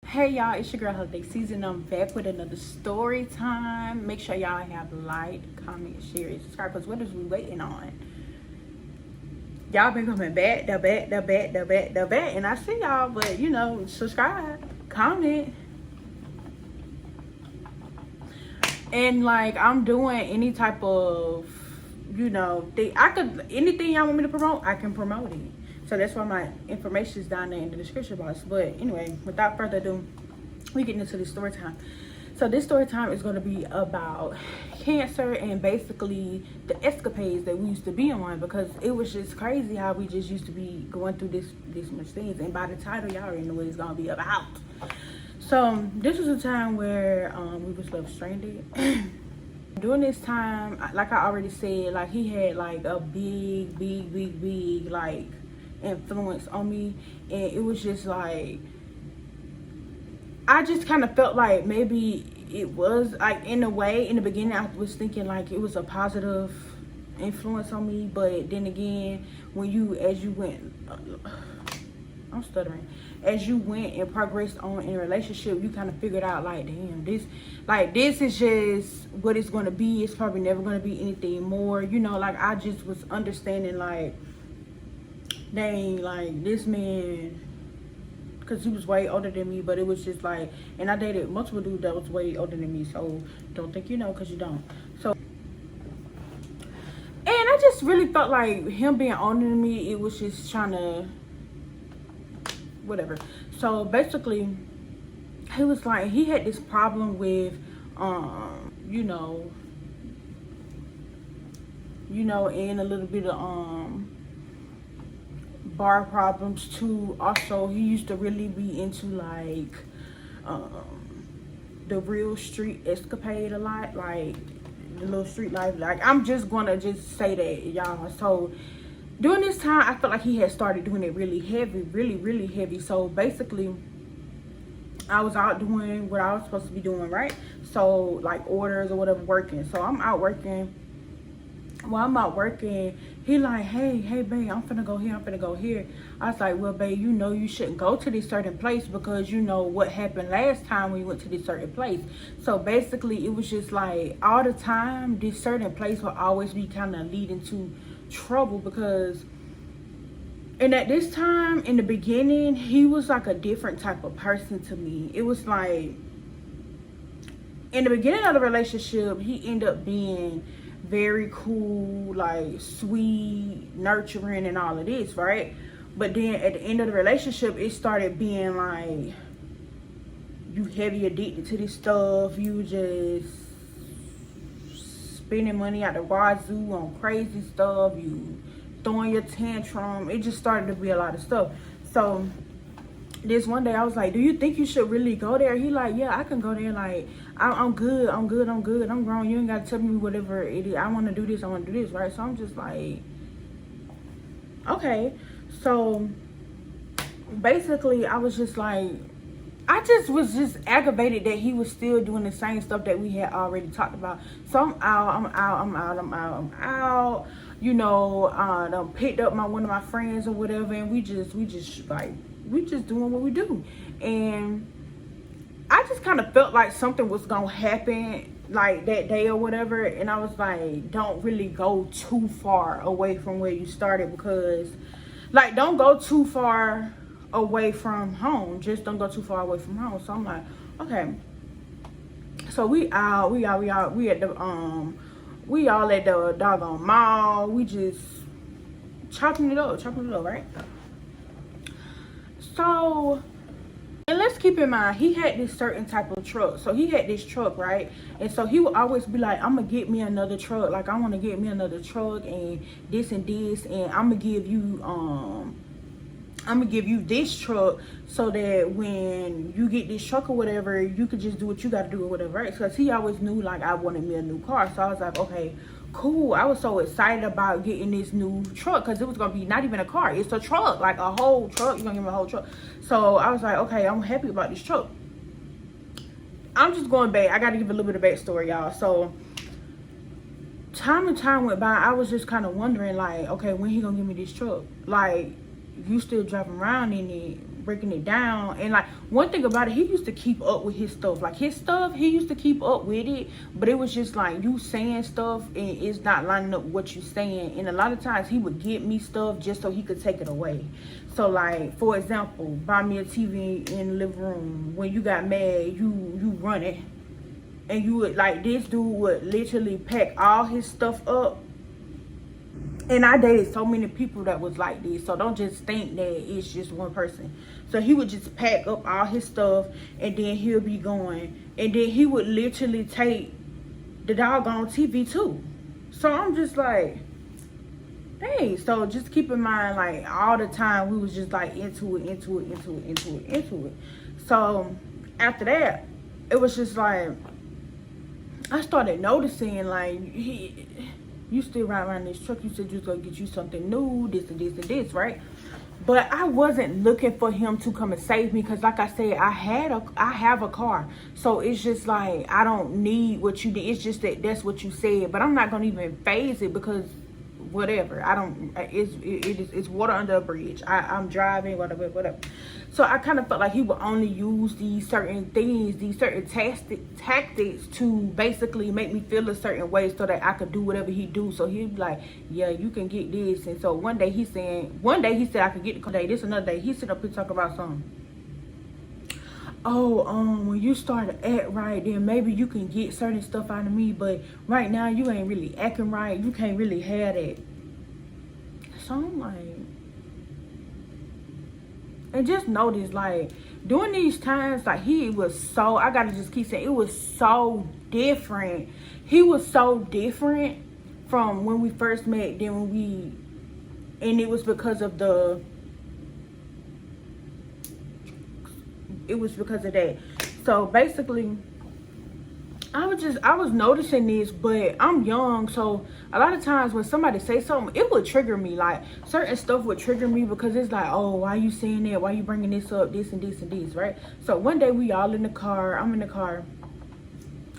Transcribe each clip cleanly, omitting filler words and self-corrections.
Hey y'all, it's your girl Holiday Season. I'm back with another story time. Make sure y'all have like, comment, share, and subscribe, because what is we waiting on? Y'all been coming back, the back, and I see y'all, but you know, subscribe, comment, and like I'm doing any type of, you know, anything y'all want me to promote, I can promote it. So that's why my information is down there in the description box. But anyway, without further ado, we get into this story time. So this story time is going to be about cancer and basically the escapades that we used to be on, because it was just crazy how we just used to be going through this much things. And by the title, y'all already know what it's going to be about. So this was a time where we was left stranded. During this time, like I already said, like he had like a big like influence on me, and it was just like I just kind of felt like maybe it was like, in a way, in the beginning I was thinking like it was a positive influence on me, but then again, as you went and progressed on in a relationship, you kind of figured out like, damn, this is just what it's going to be. It's probably never going to be anything more, you know. Like I just was understanding like, dang, like this man, because he was way older than me, but it was just like, and I dated multiple dudes that was way older than me, so don't think you know, because you don't. So, and I just really felt like him being older than me, it was just trying to, whatever. So basically, he was like, he had this problem with, you know, and a little bit of, bar problems too. Also, he used to really be into like the real street escapade a lot, like the little street life. Like I'm just gonna just say that, y'all. So during this time, I felt like he had started doing it really heavy, really heavy. So basically, I was out doing what I was supposed to be doing, right? So like orders or whatever, working. So I'm out working. While I'm out working, he like, hey babe, I'm finna go here. I was like, well babe, you know you shouldn't go to this certain place, because you know what happened last time when you went to this certain place. So basically it was just like all the time this certain place will always be kind of leading to trouble, because and at this time in the beginning, he was like a different type of person to me. It was like in the beginning of the relationship, he ended up being very cool, like sweet, nurturing, and all of this, right? But then at the end of the relationship, it started being like, you heavy addicted to this stuff, you just spending money out the wazoo on crazy stuff, you throwing your tantrum. It just started to be a lot of stuff. So this one day I was like, do you think you should really go there? He like, yeah, I can go there. Like, I'm good. I'm grown. You ain't got to tell me whatever it is. I want to do this, right? So I'm just like, okay. So basically I was just like, I just was aggravated that he was still doing the same stuff that we had already talked about. So I'm out. You know, I picked up one of my friends or whatever, and we just doing what we do. And I just kind of felt like something was gonna happen like that day or whatever, and I was like, don't really go too far away from where you started, because like, don't go too far away from home. Just don't go too far away from home. So I'm like, okay. So we all at the doggone mall. We just chopping it up, right? So, and let's keep in mind, he had this certain type of truck. So he had this truck, right? And so he would always be like, I'm gonna get me another truck. Like, I want to get me another truck and this, and I'm gonna give you this truck, so that when you get this truck or whatever, you could just do what you gotta do or whatever, right? Because he always knew like I wanted me a new car. So I was like, okay, cool. I was so excited about getting this new truck, because it was gonna be not even a car, it's a truck, like a whole truck. You're gonna give me a whole truck. So I was like, okay, I'm happy about this truck. I'm just going back. I gotta give a little bit of backstory, y'all. So time and time went by. I was just kind of wondering like, okay, when he gonna give me this truck? Like, you still driving around in it, breaking it down. And like, one thing about it, he used to keep up with his stuff. Like, his stuff, he used to keep up with it, but it was just like you saying stuff and it's not lining up with what you saying. And a lot of times he would get me stuff just so he could take it away. So like, for example, buy me a TV in the living room. When you got mad, you run it. And you would, like, this dude would literally pack all his stuff up. And I dated so many people that was like this. So don't just think that it's just one person. So he would just pack up all his stuff and then he'll be going. And then he would literally take the doggone TV too. So I'm just like, dang. So just keep in mind, like, all the time we was just like into it. So after that, it was just like, I started noticing, like, you still ride around this truck. You said you was gonna get you something new, this and this and this, right? But I wasn't looking for him to come and save me, because like I said, I have a car. So it's just like, I don't need what you did. It's just that that's what you said. But I'm not gonna even phase it, because whatever, I don't, it's water under a bridge. I'm driving, whatever. So I kind of felt like he would only use these certain things, these certain tactics to basically make me feel a certain way so that I could do whatever he do. So he'd be like, yeah, you can get this. And so one day he said I could get the car. This another day he sit up and talk about something. Oh, when you start to act right, then maybe you can get certain stuff out of me, but right now you ain't really acting right. You can't really have that. So I'm like, and just notice, like, during these times, like, he was so, I gotta just keep saying, it was so different. He was so different from when we first met than when we, and it was because of that. So basically, I was noticing this, but I'm young, so a lot of times when somebody say something, it would trigger me. Like, certain stuff would trigger me, because it's like, oh, why you saying that? Why you bringing this up? This and this and this, right? So one day we all in the car. I'm in the car.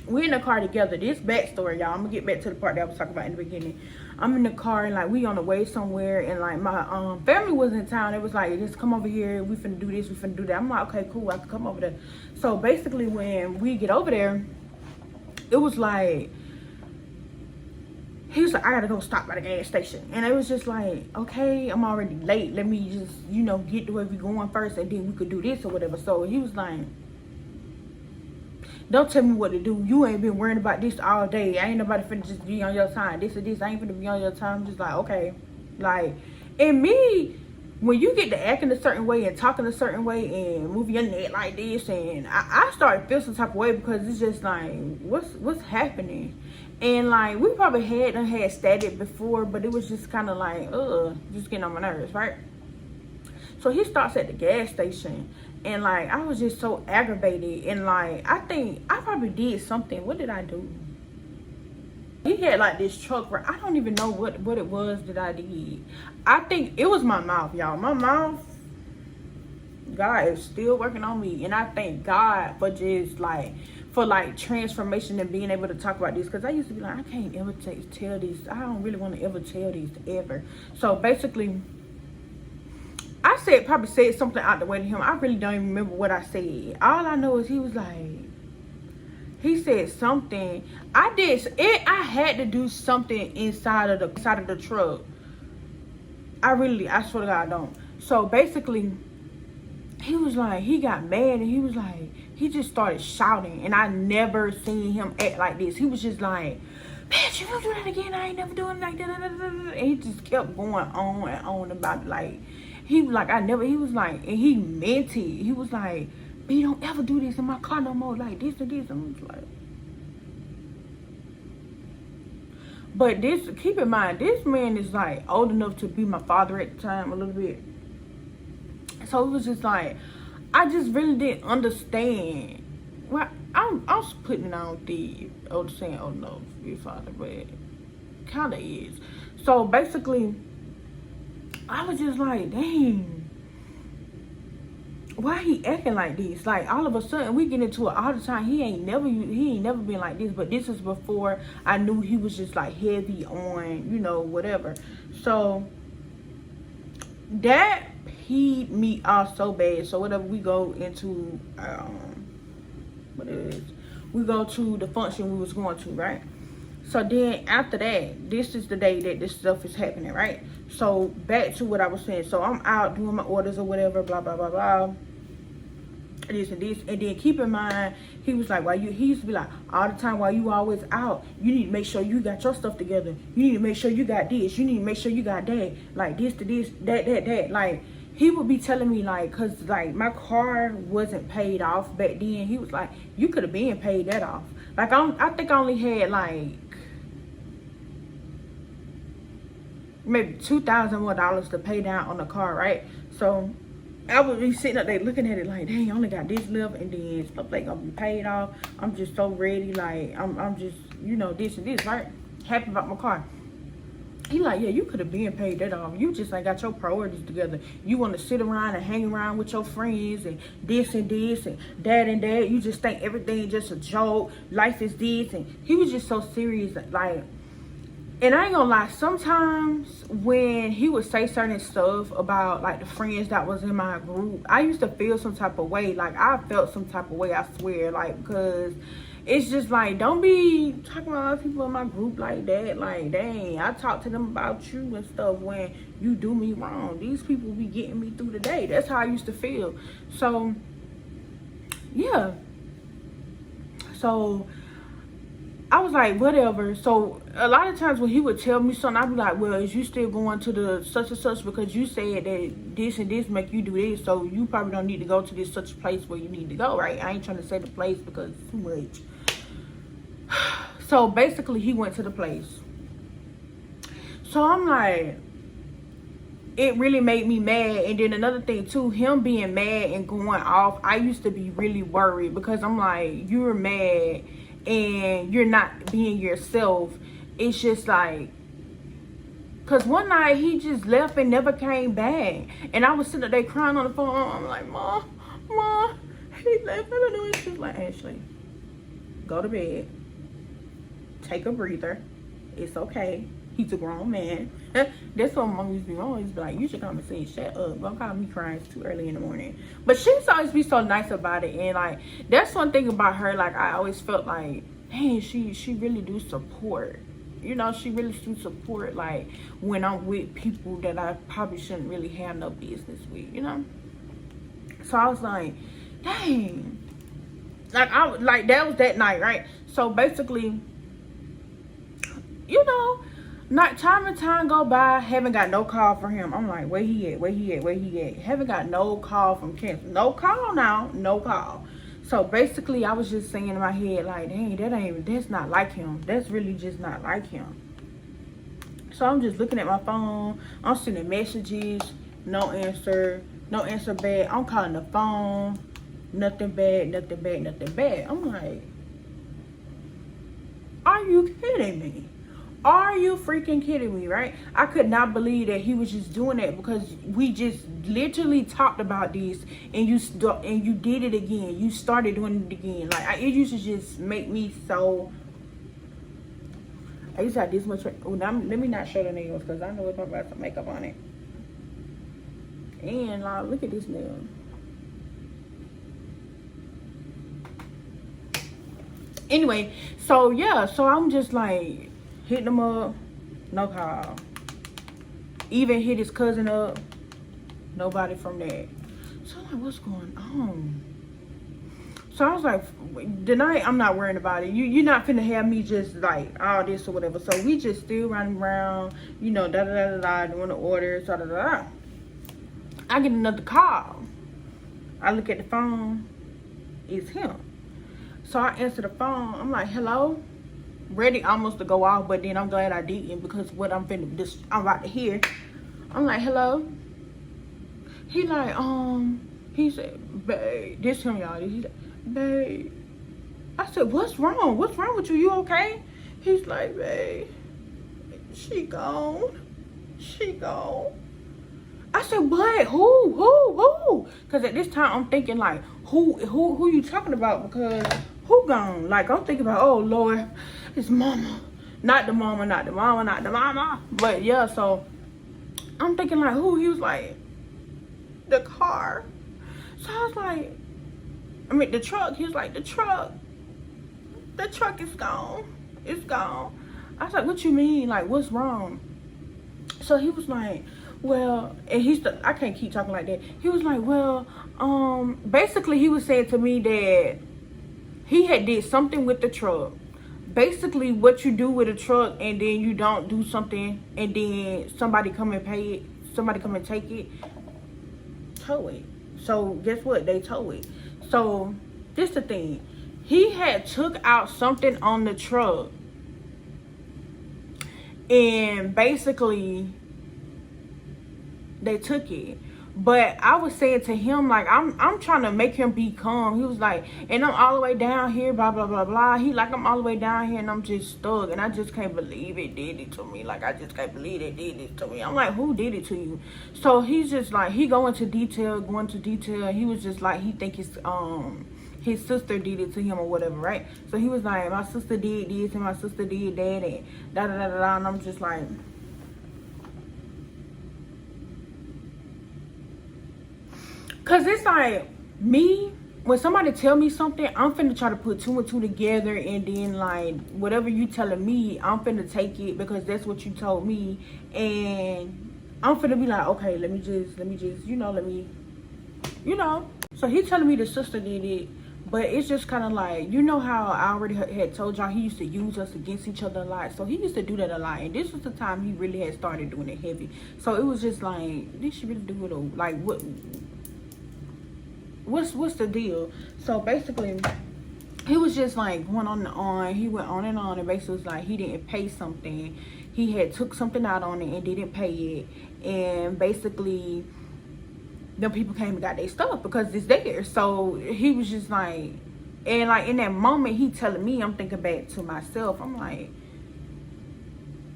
We're in the car together. This backstory, y'all. I'm gonna get back to the part that I was talking about in the beginning. I'm in the car, and like, we on the way somewhere, and like, my family was in town. It was like, just come over here. We finna do this. We finna do that. I'm like, okay, cool. I can come over there. So basically, when we get over there, it was like, he was like, I gotta go stop by the gas station. And it was just like, okay, I'm already late. Let me just, get to where we going first, and then we could do this or whatever. So he was like, don't tell me what to do. You ain't been worrying about this all day. I ain't nobody finna just be on your time. This or this. I ain't finna be on your time. I'm just like, okay. Like, and me, when you get to acting a certain way and talking a certain way and moving your neck like this, and I started feeling some type of way, because it's just like, what's happening? And like, we probably had static before, but it was just kind of like, just getting on my nerves, right? So he starts at the gas station, and like, I was just so aggravated, and like, I think I probably did something. What did I do? He had like this truck where I don't even know what it was that I did. I think it was my mouth, y'all. My mouth, God is still working on me. And I thank God for just like, transformation and being able to talk about this. Because I used to be like, I can't ever tell this. I don't really want to ever tell these ever. So basically, I probably said something out the way to him. I really don't even remember what I said. All I know is he was like, he said something. I had to do something inside of the truck. I swear to God, I don't. So basically, he was like, he got mad, and he was like, he just started shouting, and I never seen him act like this. He was just like, bitch, you don't do that again. I ain't never doing it like that. And he just kept going on and on about it. Like, he was like, he was like, and he meant it. He was like, you don't ever do this in my car no more, like this and this. And I was like, but this, keep in mind, this man is like old enough to be my father at the time, a little bit. So it was just like, I just really didn't understand. Well, I was putting it on the old saying, oh no, your father, but kind of is. So basically, I was just like, dang, why he acting like this? Like, all of a sudden we get into it all the time. He ain't never been like this. But this is before I knew he was just like heavy on, whatever. So that he me off so bad. So whatever, we go into what it is, we go to the function we was going to, right? So then after that, this is the day that this stuff is happening, right? So back to what I was saying. So I'm out doing my orders or whatever, blah blah blah blah, this and this. And then keep in mind, he was like, he used to be like, all the time, while you always out, you need to make sure you got your stuff together. You need to make sure you got this. You need to make sure you got that. Like this to this, that. Like, he would be telling me, like, cause like my car wasn't paid off back then. He was like, you could have been paid that off. Like, I think I only had like maybe $2,000 more to pay down on the car, right? So I would be sitting up there looking at it like, dang, I only got this left, and then stuff like gonna be paid off. I'm just so ready, like I'm just, you know, this and this, right? Happy about my car. He like, yeah, you could have been paid that off. You just ain't got your priorities together. You want to sit around and hang around with your friends and this and that. You just think everything just a joke. Life is this. And he was just so serious, like. And I ain't gonna lie, sometimes when he would say certain stuff about like the friends that was in my group, I used to feel some type of way. Like, I felt some type of way, I swear. Like, because it's just like, don't be talking about other people in my group like that. Like, dang, I talk to them about you and stuff when you do me wrong. These people be getting me through the day. That's how I used to feel. So, yeah. So I was like, whatever. So a lot of times when he would tell me something, I'd be like, well, is you still going to the such and such because you said that this and this make you do this, so you probably don't need to go to this such a place where you need to go, right? I ain't trying to say the place because it's too much. So basically he went to the place. So I'm like, it really made me mad. And then another thing too, him being mad and going off, I used to be really worried because I'm like, you're mad and you're not being yourself. It's just like, because one night he just left and never came back, and I was sitting there crying on the phone. I'm like, Mom, he left. I don't know. It's just like, Ashley, go to bed, take a breather, it's okay. He's a grown man. That's what Mom used to be always be like, you should come and say, shut up, don't call me crying, it's too early in the morning. But she used to always be so nice about it. And like, that's one thing about her. Like, I always felt like, hey, she really do support, you know, she really do support, like, when I'm with people that I probably shouldn't really have no business with, you know. So I was like, dang, like that was that night, right? So basically, you know, not time and time go by, haven't got no call from him. I'm like, where he at? Haven't got no call from Kent. No call now, no call. So basically, I was just saying in my head, like, dang, that's not like him. That's really just not like him. So I'm just looking at my phone. I'm sending messages, no answer back. I'm calling the phone, nothing back. I'm like, are you kidding me? Are you freaking kidding me, right? I could not believe that he was just doing that, because we just literally talked about this, and you did it again. You started doing it again. Like, it used to just make me so. I used to have this much. Oh, now let me not show the nails, because I know it's about some makeup on it. And like, look at this nail. Anyway, so yeah, so I'm just like, hitting him up, no call. Even hit his cousin up, nobody from that. So I'm like, what's going on? So I was like, tonight I'm not worrying about it. You're not finna have me just like all this or whatever. So we just still running around, you know, doing the orders, I get another call. I look at the phone, it's him. So I answer the phone. I'm like, hello? Ready almost to go off, but then I'm glad I didn't, because what I'm about to hear. I'm like, hello? He like, he said, babe, this him, y'all. He's like, babe. I said, what's wrong? What's wrong with you? You okay? He's like, babe, she gone. I said, what? Who? Because at this time I'm thinking like, who you talking about? Because who gone? Like, I'm thinking about, oh Lord, it's mama. Not the mama. But yeah, so I'm thinking like, who? He was like, the car. So I was like, I mean, the truck. He was like, the truck is gone. It's gone. I was like, what you mean? Like, what's wrong? So he was like, well, and I can't keep talking like that. He was like, well, basically he was saying to me that he had did something with the truck. Basically what you do with a truck and then you don't do something and then somebody come and pay it, somebody come and take it, tow it. So guess what? They tow it. So this the thing. He had took out something on the truck and basically they took it. But I was saying to him, like, I'm trying to make him be calm. He was like, and I'm all the way down here, blah, blah, blah, blah. He like, I'm all the way down here and I'm just stuck. And I just can't believe it did it to me. Like, I just can't believe it did it to me. I'm like, who did it to you? So he's just like, he going to detail. He was just like, he think his sister did it to him or whatever, right? So he was like, my sister did this and my sister did that and da-da-da-da-da. And I'm just like... Cause it's like me, when somebody tell me something, I'm finna try to put two and two together, and then like whatever you telling me, I'm finna take it because that's what you told me, and I'm finna be like, okay, let me just, So he telling me the sister did it, but it's just kind of like, you know how I already had told y'all he used to use us against each other a lot. So he used to do that a lot, and this was the time he really had started doing it heavy. So it was just like, did she really do it? Or like what? What's the deal? So basically he was just like going on and on. He went on and basically was like he didn't pay something. He had took something out on it and didn't pay it, and basically them people came and got their stuff because it's there. So he was just like, and like in that moment he telling me, I'm thinking back to myself, I'm like,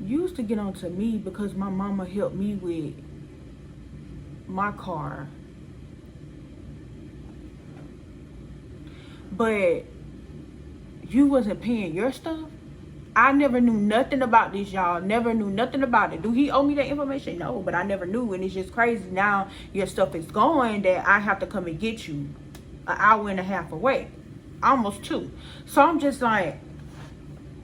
you used to get on to me because my mama helped me with my car, but you wasn't paying your stuff. I never knew nothing about this, y'all. Never knew nothing about it. Do he owe me that information? No, but I never knew. And it's just crazy. Now your stuff is going that I have to come and get you an hour and a half away. Almost 2. So I'm just like,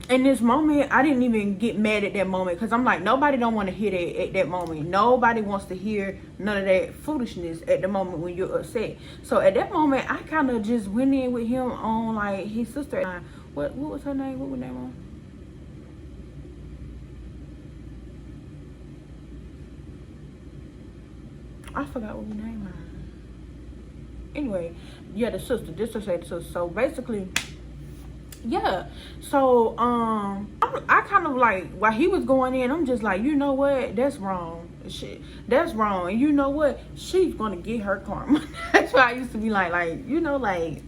in this moment, I didn't even get mad at that moment because I'm like, nobody don't want to hear that at that moment. Nobody wants to hear none of that foolishness at the moment when you're upset. So at that moment, I kind of just went in with him on like his sister. What was her name? What was her name on? I forgot what her name was. Anyway, yeah, the sister. This was the sister. So basically, yeah. So I kind of like, while he was going in, I'm just like, you know what? That's wrong. Shit, that's wrong. And you know what? She's gonna get her karma. That's why I used to be like, like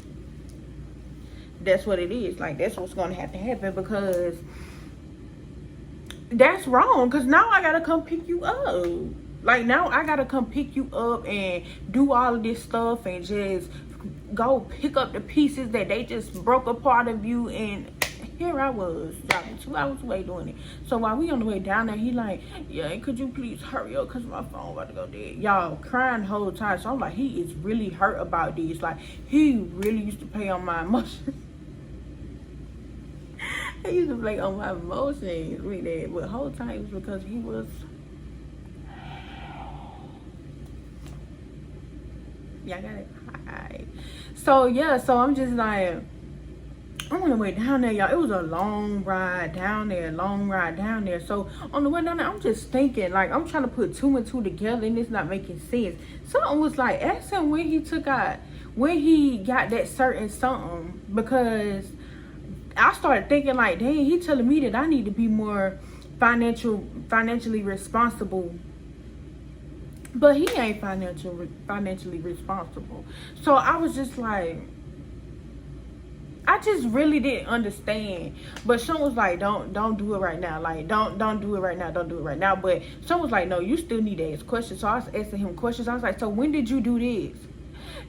that's what it is. Like that's what's gonna have to happen because that's wrong. Cause now I gotta come pick you up. Like now I gotta come pick you up and do all of this stuff and just go pick up the pieces that they just broke apart of you. And here I was driving 2 hours away doing it. So while we on the way down there, he like, yeah, could you please hurry up because my phone about to go dead. Y'all crying the whole time. So I'm like, he is really hurt about this. Like he really used to play on my emotions. He used to play on my emotions with that. But the whole time it was because he was, yeah, I got it. Right. So yeah, so I'm just like, I'm on the way down there, y'all. It was a long ride down there, So on the way down there, I'm just thinking, like, I'm trying to put 2 and 2 together, and it's not making sense. Something was like, ask him when he got that certain something, because I started thinking like, dang, he telling me that I need to be more financially responsible. But he ain't financially responsible. So I was just like, I just really didn't understand. But someone was like, don't do it right now. Like, don't do it right now. Don't do it right now. But someone was like, no, you still need to ask questions. So I was asking him questions. I was like, so when did you do this?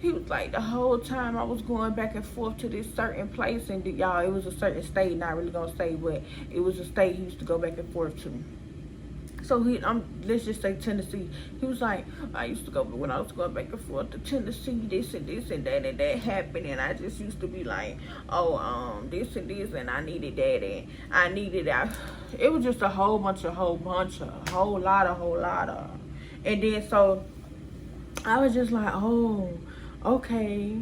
He was like, the whole time I was going back and forth to this certain place. And y'all, it was a certain state. Not really gonna say, but it was a state he used to go back and forth to. So let's just say Tennessee. He was like, I used to go, when I was going back and forth to Tennessee, this and that happened, and I just used to be like, oh, this and this, and I needed that, and I needed that. It was just a whole lot of, and then so I was just like, oh, okay.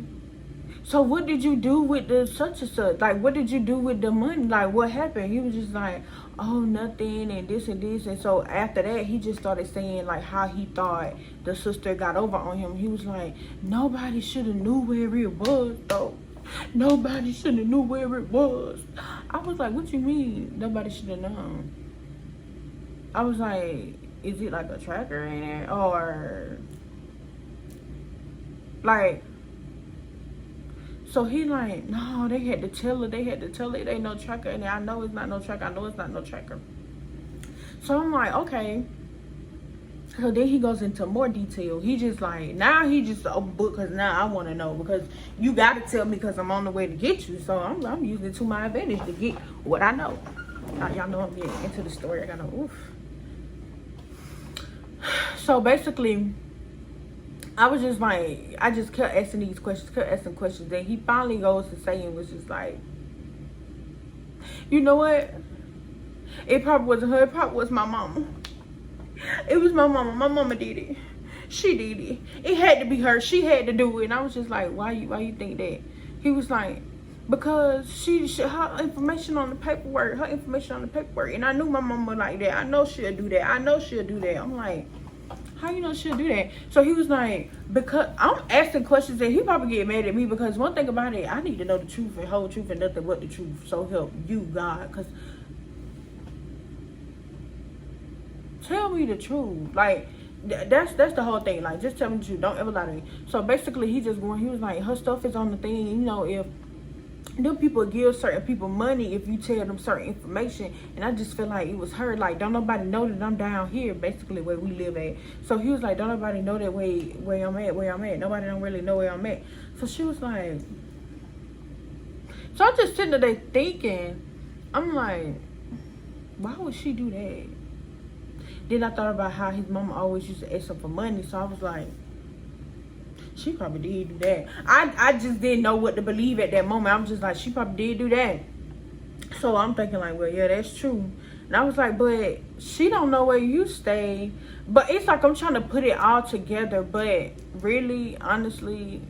So what did you do with the such and such? Like, what did you do with the money? Like, what happened? He was just like, oh, nothing, and this and this. And so after that, he just started saying, like, how he thought the sister got over on him. He was like, nobody should have knew where it was, though. Nobody should have knew where it was. I was like, what you mean nobody should have known? I was like, is it like a tracker in there? Or, like... So he like, no, they had to tell it. It ain't no tracker in there. I know it's not no tracker. So I'm like, okay. So then he goes into more detail. He just like, now he just open book because now I want to know. Because you got to tell me because I'm on the way to get you. So I'm using it to my advantage to get what I know. Y'all know I'm getting into the story. I got to, oof. So basically... I was just like, I just kept asking these questions, Then he finally goes to saying, was just like, you know what? It probably wasn't her. It probably was my mama. It was my mama. My mama did it. She did it. It had to be her. She had to do it. And I was just like, why you think that? He was like, because her information on the paperwork. And I knew my mama like that. I know she'll do that. I'm like, how you know she'll do that? So he was like, because I'm asking questions and he probably get mad at me because one thing about it, I need to know the truth and whole truth and nothing but the truth. So help you, God. Because tell me the truth. Like, that's the whole thing. Like, just tell me the truth. Don't ever lie to me. So basically, he was like, her stuff is on the thing. You know, if them people give certain people money if you tell them certain information, and I just feel like it was her. Like, don't nobody know that I'm down here, basically where we live at. So he was like, don't nobody know that where I'm at. Nobody don't really know where I'm at. So she was like, so I'm just sitting there thinking, I'm like, why would she do that? Then I thought about how his mama always used to ask him for money. So I was like, she probably did do that. I just didn't know what to believe at that moment. I'm just like, she probably did do that. So I'm thinking like, well, yeah, that's true. And I was like, but she don't know where you stay. But it's like I'm trying to put it all together. But really, honestly,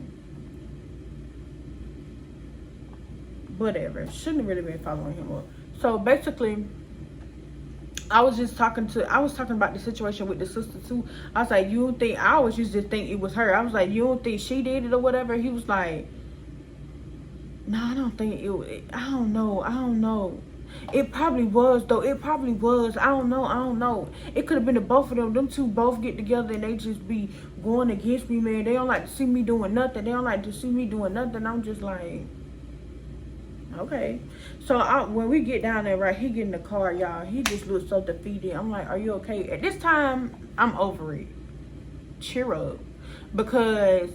whatever. Shouldn't have really been following him up. So basically, I was talking about the situation with the sister too. I was like, you don't think, I always used to think it was her. I was like, you don't think she did it or whatever? He was like, no, I don't think I don't know. It probably was though. I don't know. It could have been the both of them. Them two both get together and they just be going against me, man. They don't like to see me doing nothing. I'm just like, okay. So when we get down there, right, he get in the car, y'all. He just looks so defeated. I'm like, are you okay? At this time, I'm over it. Cheer up. Because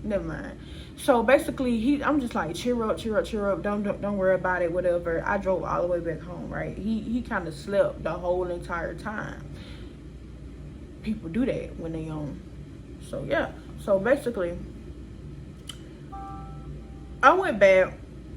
never mind. So basically, I'm just like, cheer up. Don't worry about it, whatever. I drove all the way back home, right? He kind of slept the whole entire time. People do that when they So yeah. So basically, I went back.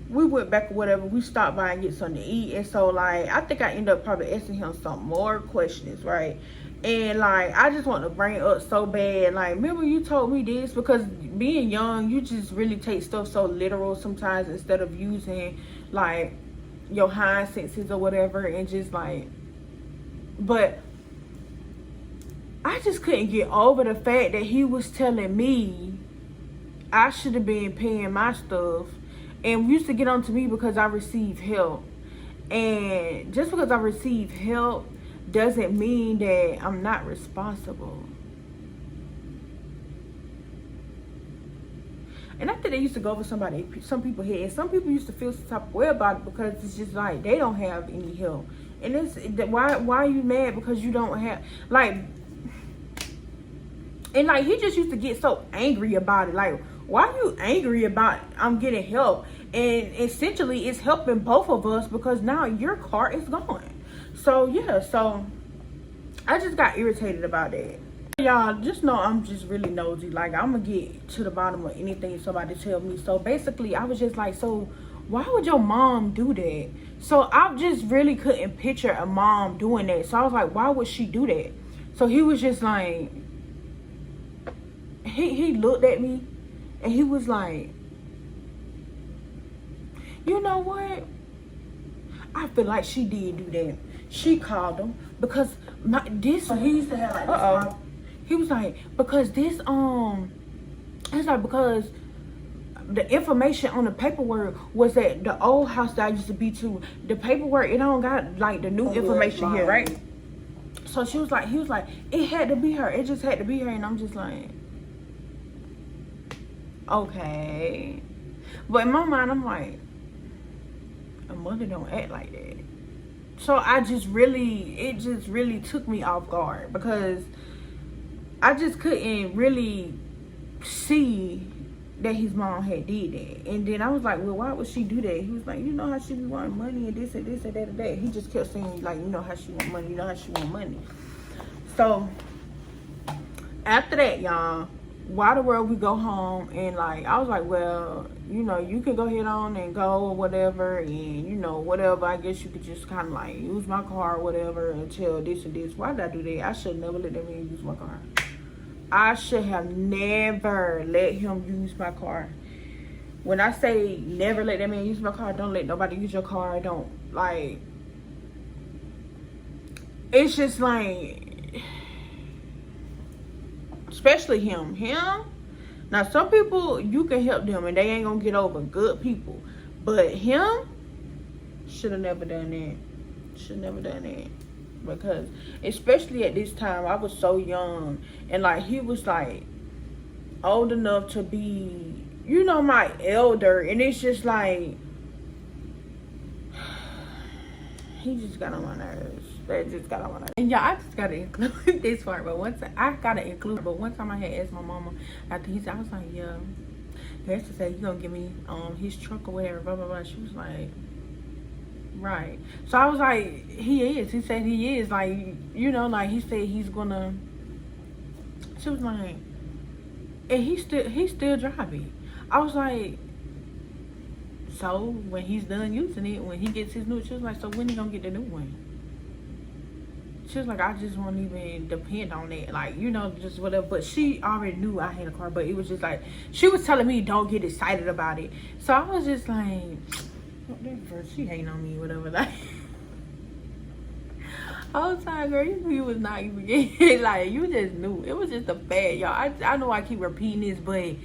We went back or whatever. We stopped by and get something to eat. And so, like, I think I ended up probably asking him some more questions, right? And, like, I just want to bring it up so bad. Like, remember you told me this? Because being young, you just really take stuff so literal sometimes instead of using, like, your hind senses or whatever. And just, like, but I just couldn't get over the fact that he was telling me I should have been paying my stuff, and used to get on to me because I receive help. And just because I receive help doesn't mean that I'm not responsible. And I think they used to go over some people's head. Some people used to feel some type of way about it because it's just like they don't have any help. And it's why are you mad because you don't have, like, and like he just used to get so angry about it. Like, why are you angry about I'm getting help? And essentially it's helping both of us because now your car is gone. So yeah, so I just got irritated about that. Y'all just know I'm just really nosy. Like, I'm gonna get to the bottom of anything somebody tell me. So basically I was just like, so why would your mom do that? So I just really couldn't picture a mom doing that. So I was like, why would she do that? So he was just like, he looked at me and he was like, you know what? I feel like she did do that. She called him because so he used to have like this. He was like, because this it's like, because the information on the paperwork was at the old house that I used to be to. The paperwork, it don't got like the new information here, right? So he was like, it had to be her. It just had to be her. And I'm just like, okay. But in my mind, I'm like, a mother don't act like that. So it just really took me off guard because I just couldn't really see that his mom had did that. And then I was like, well, why would she do that? He was like, you know how she be wanting money and this and this and that and that. He just kept saying, like, you know how she want money, you know how she want money. So after that, y'all, why the world we go home, and like I was like, well, you know, you can go ahead on and go or whatever, and you know, whatever, I guess you could just kind of like use my car or whatever until this and this. Why did I do that? I should never let that man use my car. I should have never let him use my car. When I say never let that man use my car, don't let nobody use your car. Don't, like, it's just like, especially him. Now some people you can help them and they ain't gonna get over, good people. But him should have never done that. Should never done that. Because especially at this time I was so young, and like he was like old enough to be, you know, my elder, and it's just like he just got on my nerves. That just got on my nerves. And y'all, I just gotta include this part, but one time I had asked my mama after he said, I was like, yeah, he has to say, you gonna give me his truck or whatever, blah blah blah. She was like, right. So I was like, he said he is, like, you know, like he said he's gonna. She was like, and he's still driving. I was like, so when he's done using it, when he gets his new, she was like, so when he gonna get the new one? She was like, I just won't even depend on that, like, you know, just whatever. But she already knew I had a car, but it was just like, she was telling me don't get excited about it. So I was just like, whatever, she hating on me, whatever, like. Whole time, girl, you was not even getting, like, you just knew. It was just a bad, y'all. I know I keep repeating this, but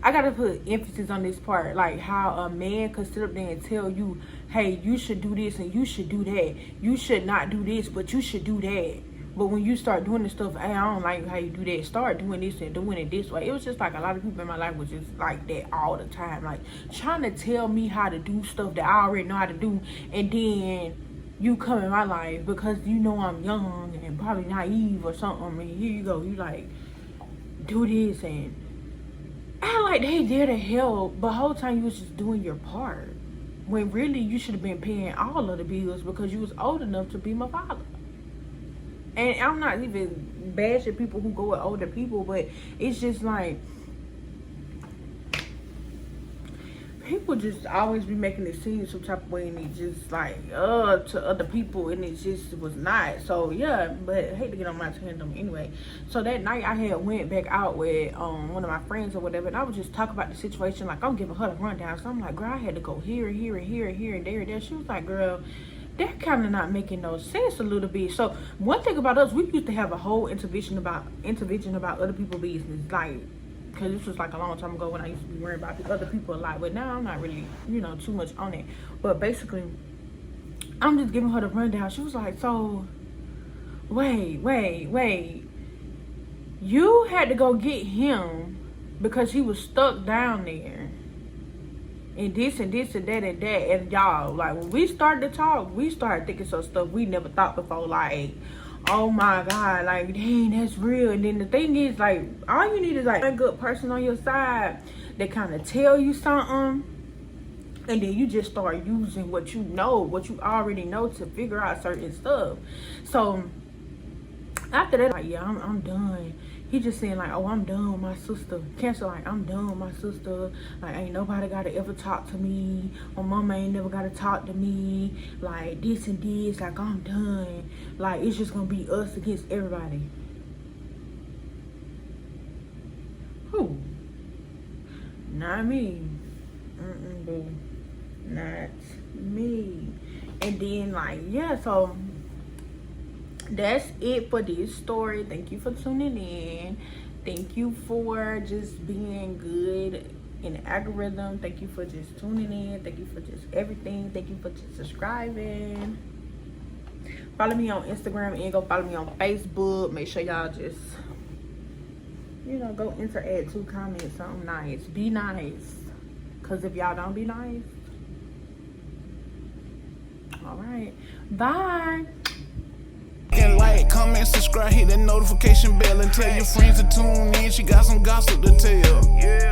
I gotta put emphasis on this part, like how a man could sit up there and tell you, hey, you should do this and you should do that. You should not do this, but you should do that. But when you start doing this stuff, hey, I don't like how you do that. Start doing this and doing it this way. It was just like a lot of people in my life was just like that all the time. Like trying to tell me how to do stuff that I already know how to do. And then you come in my life because you know I'm young and probably naive or something. I mean, here you go. You like, do this and I like they there to help, but the whole time you was just doing your part. When really you should have been paying all of the bills because you was old enough to be my father. And I'm not even bashing people who go with older people, but it's just like people just always be making it seem some type of way, and it just like to other people, and it just was not. So yeah, but I hate to get on my tandem anyway. So that night I had went back out with one of my friends or whatever, and I was just talking about the situation, like I'm giving her the rundown. So I'm like, girl, I had to go here and here and here and here and there and there. She was like, girl, that kind of not making no sense a little bit. So one thing about us, we used to have a whole intervention about other people's business, like, because this was like a long time ago when I used to be worried about other people a lot, but now I'm not really, you know, too much on it. But basically, I'm just giving her the rundown. She was like, so wait, you had to go get him because he was stuck down there and this and this and that and that. And y'all, like, when we started to talk, we started thinking some stuff we never thought before, like, oh my God, like, dang, that's real. And then the thing is, like, all you need is like a good person on your side they kind of tell you something, and then you just start using what you know, what you already know, to figure out certain stuff. So after that, like, yeah, I'm done. He just saying like, oh, I'm done with my sister. Cancer, like, I'm done with my sister. Like, ain't nobody gotta ever talk to me. My mama ain't never gotta talk to me. Like, this and this. Like, I'm done. Like, it's just gonna be us against everybody. Who? Not me. Boo. Not me. And then, like, yeah, so that's it for this story. Thank you for tuning in. Thank you for just being good in the algorithm. Thank you for just tuning in. Thank you for just everything. Thank you for just subscribing. Follow me on Instagram and go follow me on Facebook. Make sure y'all just, you know, go interact to comment something nice. Be nice. Because if y'all don't be nice, all right, bye. Like, comment, subscribe, hit that notification bell, and tell your friends to tune in. She got some gossip to tell. Yeah.